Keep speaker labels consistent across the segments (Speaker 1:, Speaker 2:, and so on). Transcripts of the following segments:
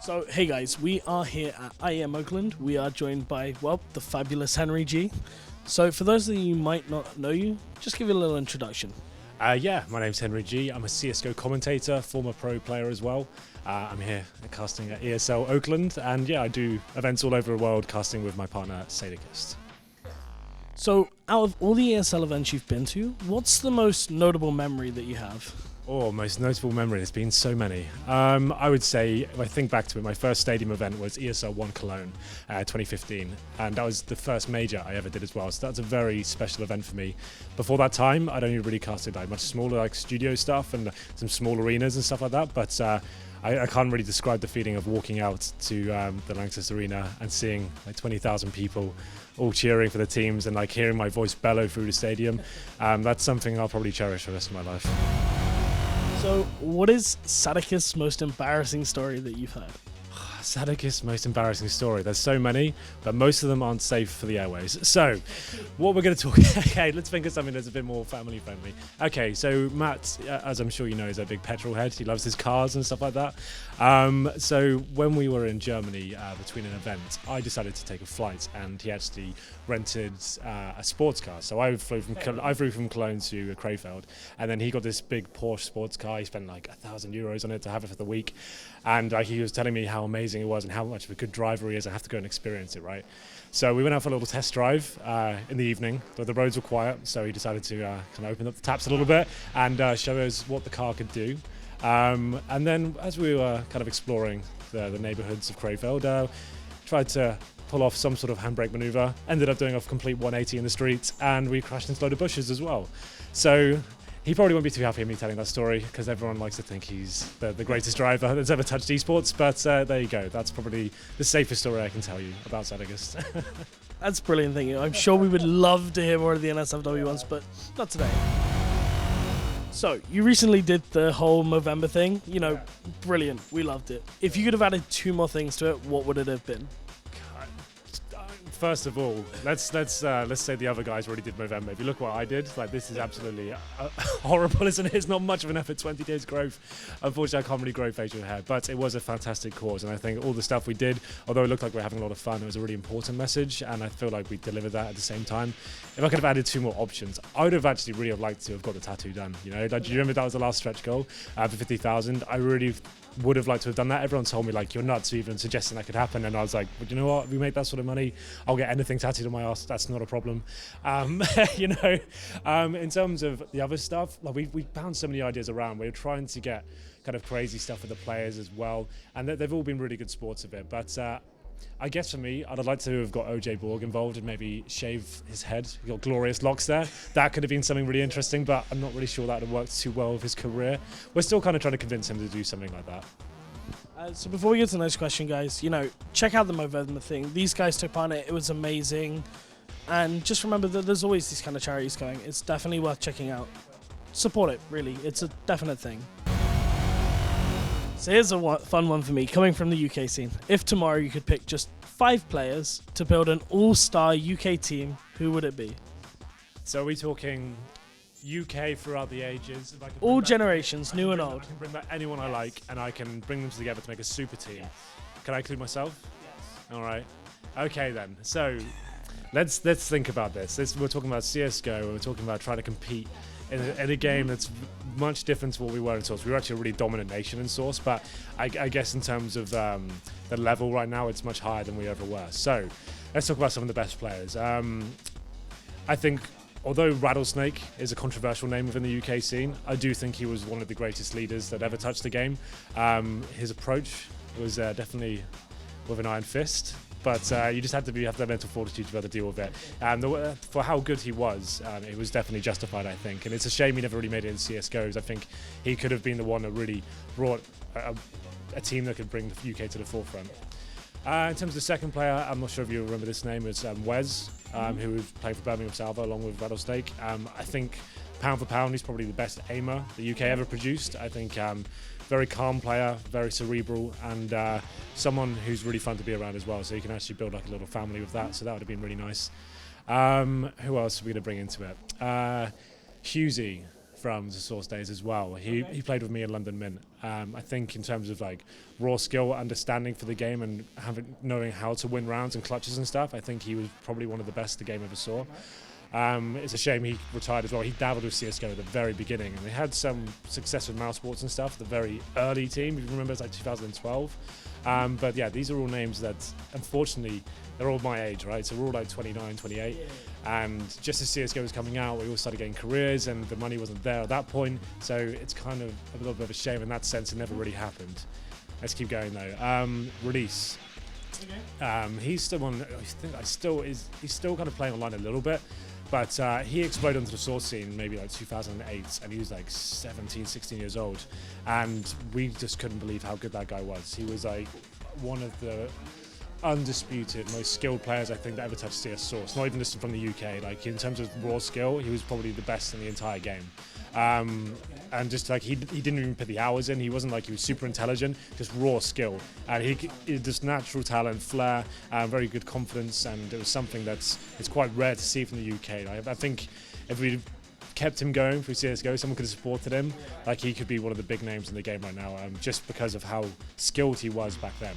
Speaker 1: So, hey guys, we are here at IEM Oakland. We are joined by, well, the fabulous HenryG. So, for those of you who might not know you, just give you a little introduction.
Speaker 2: Yeah, my name's HenryG. I'm a CSGO commentator, former pro player as well. I'm here casting at ESL Oakland, and yeah, I do events all over the world casting with my partner, Sadicist.
Speaker 1: So, out of all the ESL events you've been to, what's the most notable memory that you have?
Speaker 2: Oh, most notable memory. There's been so many. I would say, if I think back to it, my first stadium event was ESL 1 Cologne 2015, and that was the first major I ever did as well. So that's a very special event for me. Before that time, I'd only really casted like much smaller, like studio stuff and some small arenas and stuff like that. But I can't really describe the feeling of walking out to the Lanxess Arena and seeing like 20,000 people all cheering for the teams and like hearing my voice bellow through the stadium. That's something I'll probably cherish for the rest of my life.
Speaker 1: So, what is Sadicist's most embarrassing story that you've heard?
Speaker 2: Sadicist's most embarrassing story. There's so many, but most of them aren't safe for the airways. So, what we're going to talk... Okay, let's think of something that's a bit more family friendly. Okay, so Matt, as I'm sure you know, is a big petrol head. He loves his cars and stuff like that. So when we were in Germany between an event, I decided to take a flight, and he actually rented a sports car. So I flew from Cologne to Krefeld, and then he got this big Porsche sports car. He spent like €1,000 on it to have it for the week, and he was telling me how amazing it was and how much of a good driver he is. I have to go and experience it, right? So we went out for a little test drive in the evening. The roads were quiet, so he decided to kind of open up the taps a little bit and show us what the car could do. And then as we were kind of exploring the neighborhoods of Krefeld, tried to pull off some sort of handbrake maneuver, ended up doing a complete 180 in the streets, and we crashed into a load of bushes as well. So he probably won't be too happy with me telling that story, because everyone likes to think he's the greatest driver that's ever touched esports, but there you go. That's probably the safest story I can tell you about Sadicist.
Speaker 1: That's brilliant thing. I'm sure we would love to hear more of the NSFW ones, but not today. So, you recently did the whole Movember thing. You know, brilliant. We loved it. If you could have added 2 more things to it, what would it have been?
Speaker 2: First of all, let's say the other guys already did Movember. If you look what I did, like this is absolutely horrible, isn't it? It's not much of an effort. 20 days growth. Unfortunately, I can't really grow facial hair, but it was a fantastic cause, and I think all the stuff we did, although it looked like we were having a lot of fun, it was a really important message, and I feel like we delivered that at the same time. If I could have added 2 more options, I would have actually really liked to have got the tattoo done. You know, like, do you remember that was the last stretch goal for 50,000? I really would have liked to have done that. Everyone told me like you're nuts even suggesting that could happen, and I was like, but you know what? We make that sort of money, I'll get anything tattooed on my ass. That's not a problem. You know, in terms of the other stuff, like we bounced so many ideas around. We were trying to get kind of crazy stuff for the players as well, and they've all been really good sports of it. But I guess for me, I'd like to have got OJ Borg involved and maybe shave his head. He got glorious locks there. That could have been something really interesting, but I'm not really sure that would have worked too well with his career. We're still kind of trying to convince him to do something like that.
Speaker 1: So before we get to the next question, guys, you know, check out the Movember thing. These guys took part in it. It was amazing. And just remember that there's always these kind of charities going. It's definitely worth checking out. Support it, really. It's a definite thing. So here's a fun one for me, coming from the UK scene. If tomorrow you could pick just 5 players to build an all-star UK team, who would it be?
Speaker 2: So are we talking UK throughout the ages?
Speaker 1: All generations, new and old.
Speaker 2: I can bring back anyone I like, and I can bring them together to make a super team. Can I include myself? Yes. All right. Okay then. So let's think about this. We're talking about CSGO. We're talking about trying to compete in a game that's much different to what we were in Source. We were actually a really dominant nation in Source, but I guess in terms of the level right now, it's much higher than we ever were. So let's talk about some of the best players. I think, although Rattlesnake is a controversial name within the UK scene, I do think he was one of the greatest leaders that ever touched the game. His approach was definitely with an iron fist, but you just have that mental fortitude to be able to deal with it. For how good he was, it was definitely justified, I think. And it's a shame he never really made it in CSGOs. I think he could have been the one that really brought a team that could bring the UK to the forefront. In terms of the second player, I'm not sure if you remember this name, it's Wes, who was playing for Birmingham Salva along with Rattlesnake. I think pound for pound, he's probably the best aimer the UK ever produced. I think very calm player, very cerebral, and someone who's really fun to be around as well. So you can actually build like a little family with that. So that would have been really nice. Who else are we going to bring into it? Husey. from the Source days as well. He played with me in London Mint. I think in terms of like raw skill, understanding for the game, and knowing how to win rounds and clutches and stuff, I think he was probably one of the best the game ever saw. It's a shame he retired as well. He dabbled with CSGO at the very beginning, and they had some success with mouse sports and stuff, the very early team, if you remember, it's like 2012. But yeah, these are all names that, unfortunately, they're all my age, right? So we're all like 29, 28. And just as CSGO was coming out, we all started getting careers, and the money wasn't there at that point. So it's kind of a little bit of a shame in that sense. It never really happened. Let's keep going though. Release. He's still on. He's still kind of playing online a little bit. But he exploded onto the Source scene maybe like 2008, and he was like 17, 16 years old. And we just couldn't believe how good that guy was. He was like one of the undisputed most skilled players I think that ever touched CS Source, not even just from the UK. Like in terms of raw skill, he was probably the best in the entire game. And just like he didn't even put the hours in. He wasn't like he was super intelligent, just raw skill. And he just natural talent, flair, very good confidence, and it was something it's quite rare to see from the UK. I think if we kept him going through CSGO, someone could have supported him. Like he could be one of the big names in the game right now, just because of how skilled he was back then.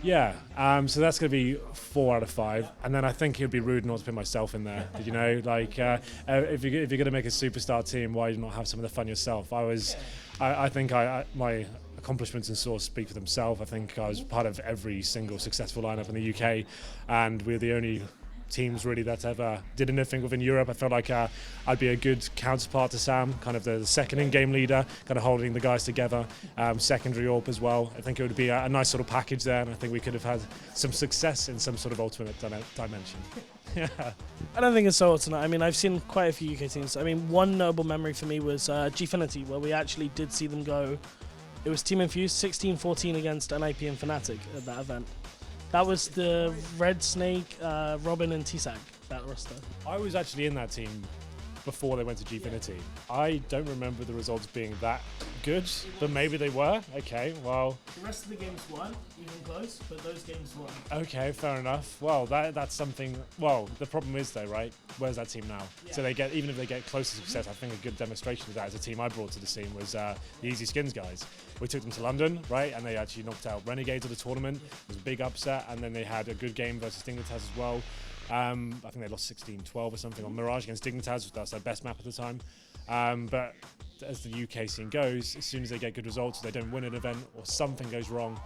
Speaker 2: Yeah, so that's going to be 4 out of 5, and then I think it would be rude not to put myself in there. You know, like if you're going to make a superstar team, why not have some of the fun yourself? I think my accomplishments in Source speak for themselves. I think I was part of every single successful lineup in the UK, and we're the only teams really that ever did anything within Europe. I felt like I'd be a good counterpart to Sam, kind of the second in-game leader, kind of holding the guys together, secondary AWP as well. I think it would be a nice sort of package there, and I think we could have had some success in some sort of alternate dimension. Yeah.
Speaker 1: I don't think it's so alternate. I mean, I've seen quite a few UK teams. I mean, one notable memory for me was Gfinity, where we actually did see them go. It was Team Infused 16-14 against NIP and Fnatic at that event. That was the Red Snake, Robin and T-Sac, that roster.
Speaker 2: I was actually in that team before they went to Gfinity. I don't remember the results being that good, but maybe they were. Okay, well.
Speaker 1: The rest of the games weren't even close, but those games were.
Speaker 2: Okay, fair enough. Well, that's something. Well, the problem is though, right? Where's that team now? Yeah. So even if they get close to success, I think a good demonstration of that as a team I brought to the scene was the Easy Skins guys. We took them to London, right, and they actually knocked out Renegades at the tournament. It was a big upset, and then they had a good game versus Dignitas as well. I think they lost 16-12 or something on Mirage against Dignitas. That's their best map at the time. But as the UK scene goes, as soon as they get good results, they don't win an event or something goes wrong,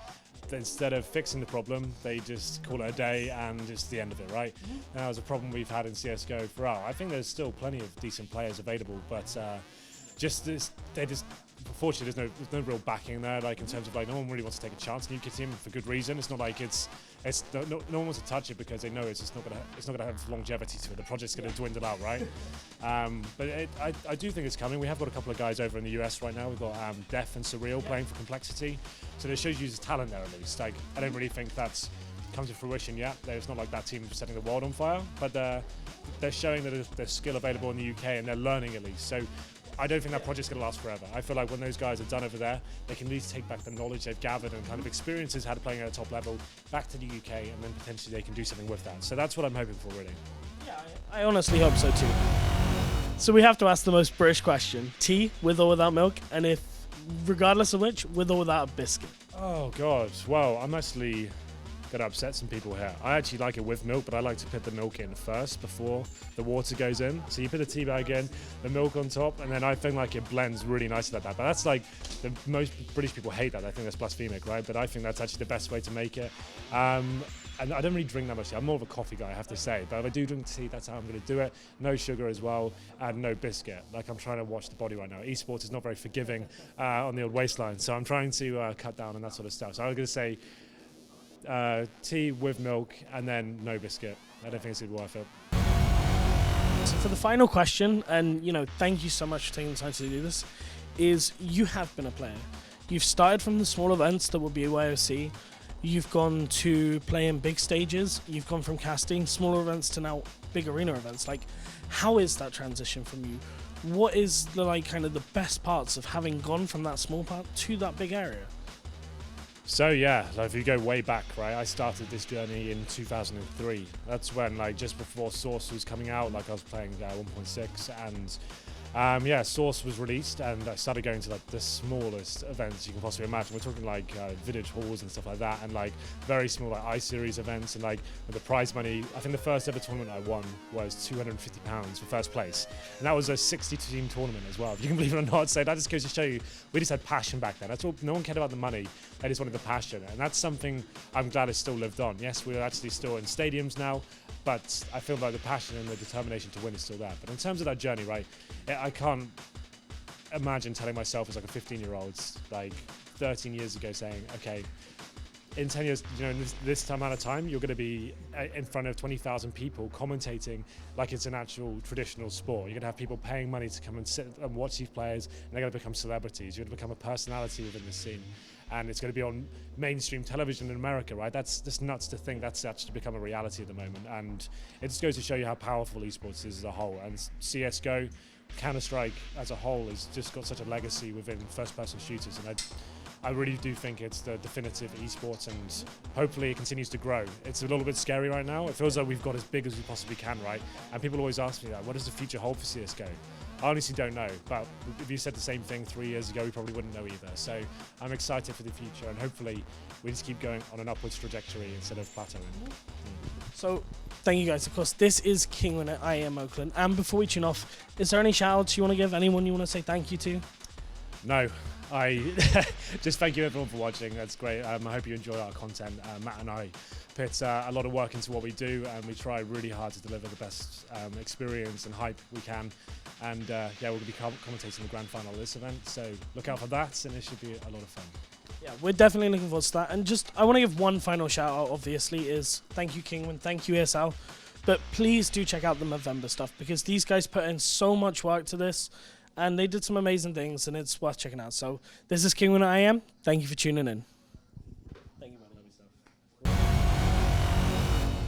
Speaker 2: instead of fixing the problem, they just call it a day and it's the end of it, right? Now, it's a problem we've had in CSGO for a while. I think there's still plenty of decent players available, but unfortunately, there's no real backing there. Like in terms of like, no one really wants to take a chance on UK team for good reason. It's not like no one wants to touch it because they know it's not gonna have longevity to it. The project's gonna dwindle out, right? But I do think it's coming. We have got a couple of guys over in the US right now. We've got Def and Surreal playing for Complexity, so it shows you his talent there at least. Like I don't really think that's come to fruition yet. It's not like that team setting the world on fire, but they're showing that there's skill available in the UK and they're learning at least. So I don't think that project's going to last forever. I feel like when those guys are done over there, they can at least take back the knowledge they've gathered and kind of experiences how to playing at a top level back to the UK, and then potentially they can do something with that. So that's what I'm hoping for, really.
Speaker 1: Yeah, I honestly hope so too. So we have to ask the most British question: tea with or without milk, and if, regardless of which, with or without a biscuit.
Speaker 2: Oh God. Well, I'm actually gonna upset some people here. I actually like it with milk, but I like to put the milk in first before the water goes in. So you put the tea bag in, the milk on top, and then I think like it blends really nicely like that. But that's like, most British people hate that. I think that's blasphemic, right? But I think that's actually the best way to make it. And I don't really drink that much tea. I'm more of a coffee guy, I have to say. But if I do drink tea, that's how I'm going to do it. No sugar as well, and no biscuit. Like, I'm trying to watch the body right now. Esports is not very forgiving on the old waistline, so I'm trying to cut down on that sort of stuff. So I'm going to say tea with milk and then no biscuit. I don't think it's going to be worth it.
Speaker 1: So for the final question, and thank you so much for taking the time to do this, is you have been a player. You've started from the small events that will be YOC. You've gone to play in big stages. You've gone from casting smaller events to now big arena events. Like, how is that transition from you? What is the kind of the best parts of having gone from that small part to that big area?
Speaker 2: So yeah, if you go way back, right, I started this journey in 2003. That's when, just before Source was coming out, I was playing 1.6, and Yeah, Source was released, and I started going to like the smallest events you can possibly imagine. We're talking like village halls and stuff like that, and like very small like I-Series events, and like with the prize money. I think the first ever tournament I won was £250 for first place, and that was a 60-team tournament as well. If you can believe it or not, so that just goes to show you we just had passion back then. That's all. No one cared about the money; they just wanted the passion, and that's something I'm glad has still lived on. Yes, we're actually still in stadiums now, but I feel like the passion and the determination to win is still there. But in terms of that journey, right? I can't imagine telling myself as like a 15-year-old, like 13 years ago, saying, okay, in 10 years, you know, in this amount of time, you're going to be in front of 20,000 people commentating like it's an actual traditional sport. You're going to have people paying money to come and sit and watch these players, and they're going to become celebrities. You're going to become a personality within the scene. And it's going to be on mainstream television in America, right? That's just nuts to think that's actually become a reality at the moment. And it just goes to show you how powerful esports is as a whole. And CSGO, Counter-Strike as a whole has just got such a legacy within first-person shooters, and I really do think it's the definitive esports, and hopefully it continues to grow. It's a little bit scary right now. It feels like we've got as big as we possibly can, right? And people always ask me that, what does the future hold for CSGO? I honestly don't know, but if you said the same thing 3 years ago, we probably wouldn't know either. So I'm excited for the future, and hopefully we just keep going on an upwards trajectory instead of plateauing.
Speaker 1: So, thank you guys. Of course, this is Kinguin at IEM Oakland. And before we tune off, is there any shout-outs you want to give? Anyone you want to say thank you to?
Speaker 2: No. I just thank you everyone for watching. That's great. I hope you enjoy our content. Matt and I put a lot of work into what we do, and we try really hard to deliver the best experience and hype we can. And yeah, we're going to be commentating the grand final of this event, so look out for that, and it should be a lot of fun.
Speaker 1: Yeah, we're definitely looking forward to that. And just, I want to give one final shout out, obviously, is thank you, Kinguin, thank you, ESL. But please do check out the Movember stuff, because these guys put in so much work to this, and they did some amazing things, and it's worth checking out. So this is Kinguin at IEM. Thank you for tuning in.